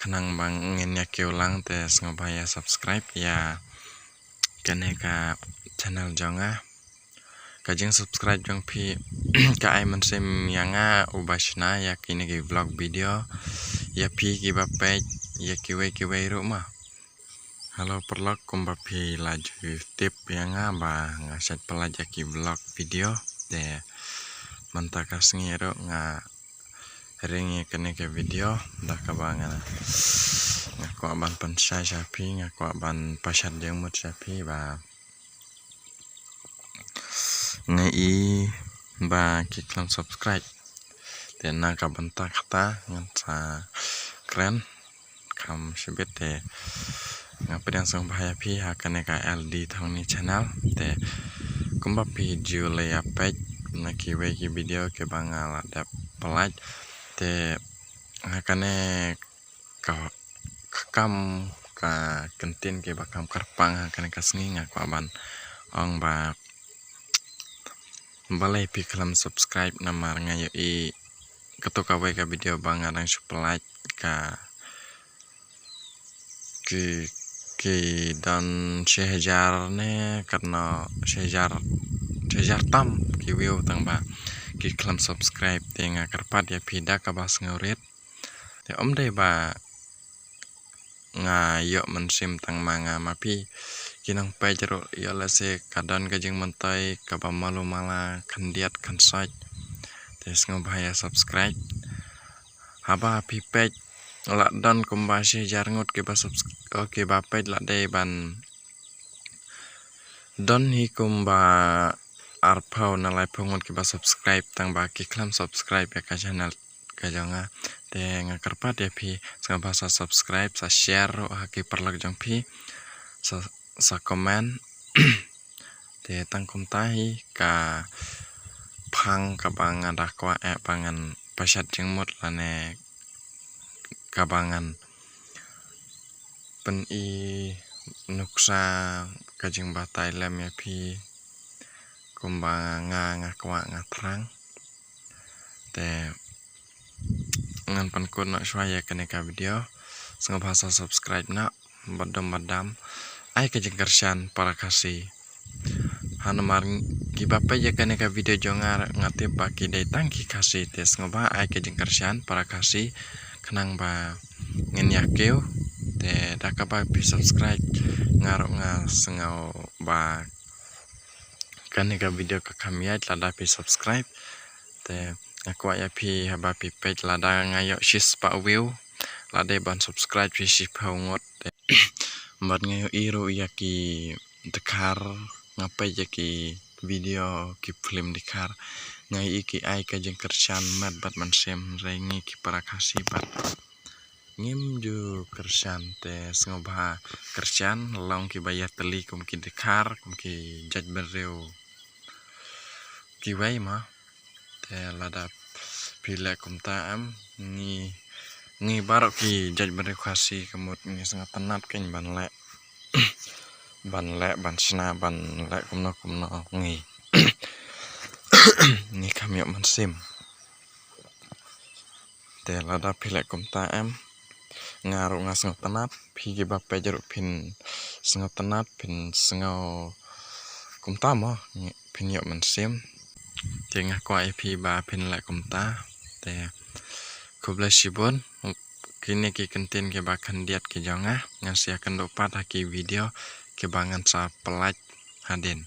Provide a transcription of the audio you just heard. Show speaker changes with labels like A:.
A: kenang bang ingin ya ulang tes ngobaya subscribe ya kene ka channel jonga kajing subscribe jong pi ka ai mensim yanga ubashna ya kini ki vlog video ya pi ki ba page ya kiwe rumah halo perlok kumba pi laju tip yanga ba ngaset pelaja ki vlog video de mantakas ngiro nga ringi kene ke video dah kabangan ngaku aban pensai sapi ngaku aban pasat jengmut sapi ba ngei ba kiklan subscribe dan naga bentak kata ngansa keren kam sebet te ngapedang song bahaya pi hakane ka LD tahun ni channel te kumba video leya page naki weki video ke bangal ada pelaj te hakane ka kam ka kentin ke bakam karpang hakane ka sengi ngaku aban ong ba balai pi kalam subscribe namar ngayo i ketuka weka video bangadang supelaj ka ki dan sehajar ne karena sehajar tam ki view tang ba ki kalam subscribe te nga karpat ya pida ka bas ngurit te dei ba nga yo mensim tang manga mapi kinang pajero ya lase kadan gajing mentai ka ba malu mala kandiat kansai te ngobaya subscribe haba pi page la dan kumbasi jarngot ke ba subscribe ke ba page la dei ban don hi kumba arpau na lai pungut ke ba subscribe tang ba ki klam subscribe ya ka channel ka jonga te nga karpat ya pi sa bahasa subscribe sa share ha ki perlak jong pi sa comment te tang kum tahi ka phang ka bang ada kwa pangan pasat jengmut lane kabangan pen i nuksa kajing batai lem ya pi kumbang nga terang te ngan pan kun nak swaya kene ka video sanga bahasa subscribe na badam ai kajing kersan para kasih hanamar gibape ya kene ka video jongar ngate baki dai tangki kasih tes ngoba ai kajing kersan para kasih kenang ba ngin yakeu te dakaba pi subscribe ngarok nga sengau ba kane ka video ka kamia lada pi subscribe te aku ya pi haba pi page lada ngayo shis pa view lada ban subscribe pi si paungot mat ngayo iro yaki dekar ngapai yaki video ki film dekar ngai iki ai ka jeng kersan mat bat mansem rengi ki para kasih bat ngim ju kersan te ngobha kersan long ki bayar teli kum ki dekar kum ki jaj bereu ki wai ma te lada pile kum taam ni barok ki jaj bereu kasih kemut ni sangat tenat ken ban le ban sna ban le kumno ngi ni kami mansim te lada pile kum taam ngaru ngasang tenat pigi bape jeruk pin sengau tenat pin sengau kumta mo pin yok mensim te ngaku IP ba pin la kumta te kubla shibun kini ki kentin ke ba kandiat ke jonga ngasi akan dopat haki video ke bangan sa pelaj hadin